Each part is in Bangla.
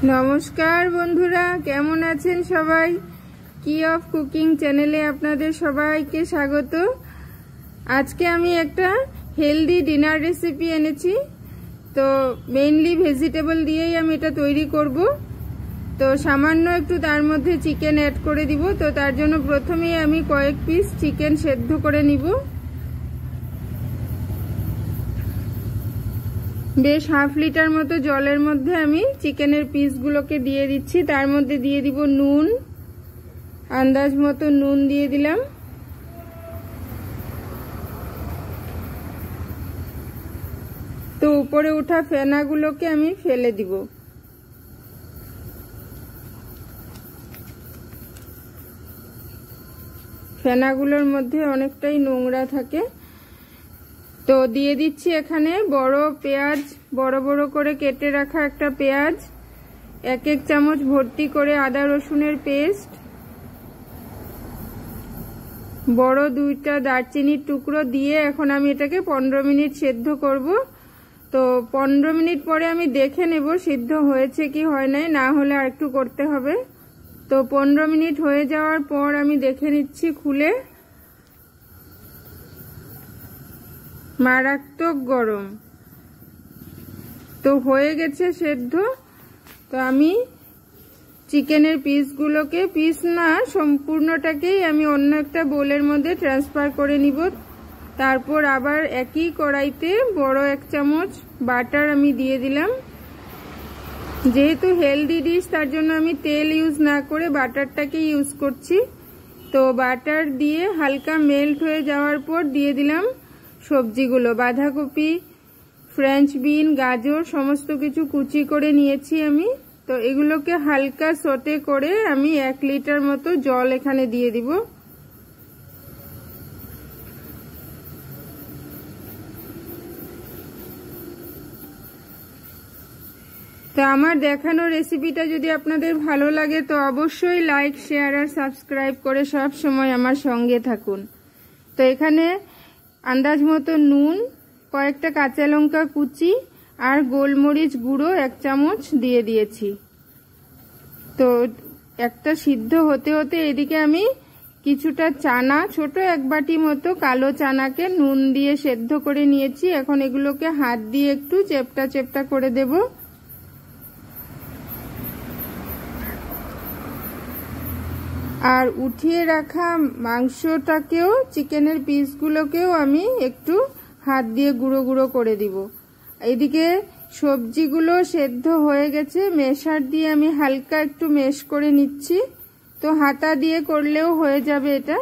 नमस्कार बंधुरा केमन आছেন সবাই কি অফ কুকিং চ্যানেলে আপনাদের সবাইকে স্বাগত। আজকে আমি একটা হেলদি ডিনার রেসিপি এনেছি। তো মেইনলি ভেজিটেবল দিয়েই আমি এটা তৈরি করব। তো সামান্য একটু তার মধ্যে চিকেন অ্যাড করে দিব। তো তার জন্য প্রথমেই আমি কয়েক পিস চিকেন সেদ্ধ করে নিব। বেশ হাফ লিটার মতো জলের মধ্যে আমি চিকেনের পিসগুলোকে দিয়ে দিচ্ছি। তার মধ্যে দিয়ে দিব নুন, আন্দাজ মতো নুন দিয়ে দিলাম। তো উপরে ওঠা ফেনাগুলোকে আমি ফেলে দিব। ফেনাগুলোর মধ্যে অনেকটাই নোংরা থাকে। তো দিয়ে দিচ্ছি এখানে বড় পেঁয়াজ, বড় বড় করে কেটে রাখা একটা পেঁয়াজ, এক এক চামচ ভর্তি করে আদা রসুনের পেস্ট, বড় দুইটা দারচিনির টুকরো দিয়ে এখন আমি এটাকে 15 মিনিট সেদ্ধ করব। তো 15 মিনিট পরে আমি দেখে নেব সিদ্ধ হয়েছে কি হয় নাই, না হলে আর একটু করতে হবে। তো 15 মিনিট হয়ে যাওয়ার পর আমি দেখে নিচ্ছি খুলে। মারাত্মক গরম। তো হয়ে গেছে সেদ্ধ। তো আমি চিকেনের পিসগুলোকে, পিস না সম্পূর্ণটাকেই আমি অন্য একটা বোলের মধ্যে ট্রান্সফার করে নিব। তারপর আবার একই কড়াইতে বড় এক চামচ বাটার আমি দিয়ে দিলাম। যেহেতু হেলদি ডিশ তার জন্য আমি তেল ইউজ না করে বাটারটাকে ইউজ করছি। তো বাটার দিয়ে হালকা মেল্ট হয়ে যাওয়ার পর দিয়ে দিলাম সবজিগুলো। বাঁধাকপি, ফ্রেঞ্চ বিন, গাজর সমস্ত কিছু কুচি করে নিয়েছি আমি। তো এগুলোকে হালকা সটে করে আমি 1 লিটার মতো জল এখানে দিয়ে দিব। তো আমার দেখানো রেসিপিটা যদি আপনাদের ভালো লাগে তো অবশ্যই লাইক, শেয়ার আর সাবস্ক্রাইব করে সব সময় আমার সঙ্গে থাকুন। তো এখানে আন্দাজ মতো নুন, কয়েকটা কাঁচা লঙ্কা কুচি আর গোলমরিচ গুঁড়ো 1 চামচ দিয়ে দিয়েছি। তো একটা সিদ্ধ হতে হতে এদিকে আমি কিছুটা চানা, ছোট 1 বাটি মতো কালো চানাকে নুন দিয়ে সেদ্ধ করে নিয়েছি। এখন এগুলোকে হাত দিয়ে একটু চেপটা চেপটা করে দেব। আর উঠিয়ে রাখা মাংসটাকেও, চিকেনের পিসগুলোকেও আমি একটু হাত দিয়ে গুঁড়ো গুঁড়ো করে দিব। এদিকে সবজিগুলো সেদ্ধ হয়ে গেছে, মেশার দিয়ে আমি হালকা একটু মেশ করে নিচ্ছি। তো হাতা দিয়ে করলেও হয়ে যাবে এটা।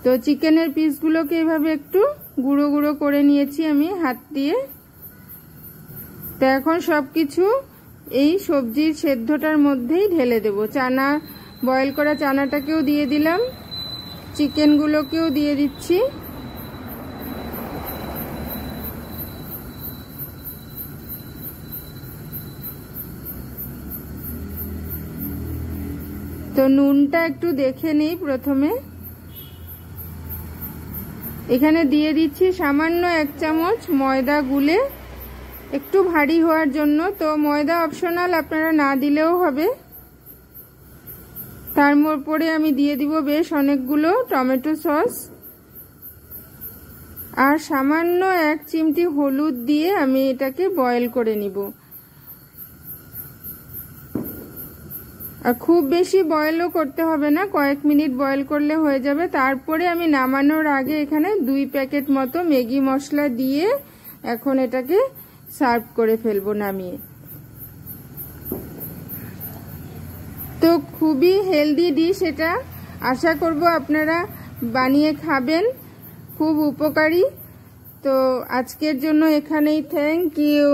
তো চিকেনের পিসগুলোকে এভাবে একটু গুঁড়ো গুঁড়ো করে নিয়েছি আমি হাত দিয়ে। তো এখন সবকিছু এই সবজির সেদ্ধটার মধ্যেই ঢেলে দেব। চানা, বয়েল করা চানাটাকেও দিয়ে দিলাম, চিকেনগুলোকেও দিয়ে দিচ্ছি। তো নুনটা একটু দেখে নিই প্রথমে। এখানে দিয়ে দিচ্ছি সামান্য 1 চামচ ময়দা গুলে, একটু ভারী হওয়ার জন্য। তো ময়দা অপশনাল, আপনারা না দিলেও হবে। তার পরে আমি দিয়ে দিব বেশ অনেকগুলো টমেটো সস আর সামান্য 1 চিমটি হলুদ দিয়ে আমি এটাকে বয়েল করে নিব। আর খুব বেশি বয়েলও করতে হবে না, কয়েক মিনিট বয়েল করলে হয়ে যাবে। তারপরে আমি নামানোর আগে এখানে 2 প্যাকেট মতো ম্যাগি মশলা দিয়ে এখন এটাকে সার্ভ করে ফেলবো নামিয়ে। তো খুবই হেলদি ডিশ এটা, আশা করব আপনারা বানিয়ে খাবেন, খুব উপকারী। তো আজকের জন্য এখানেই, থ্যাংক ইউ।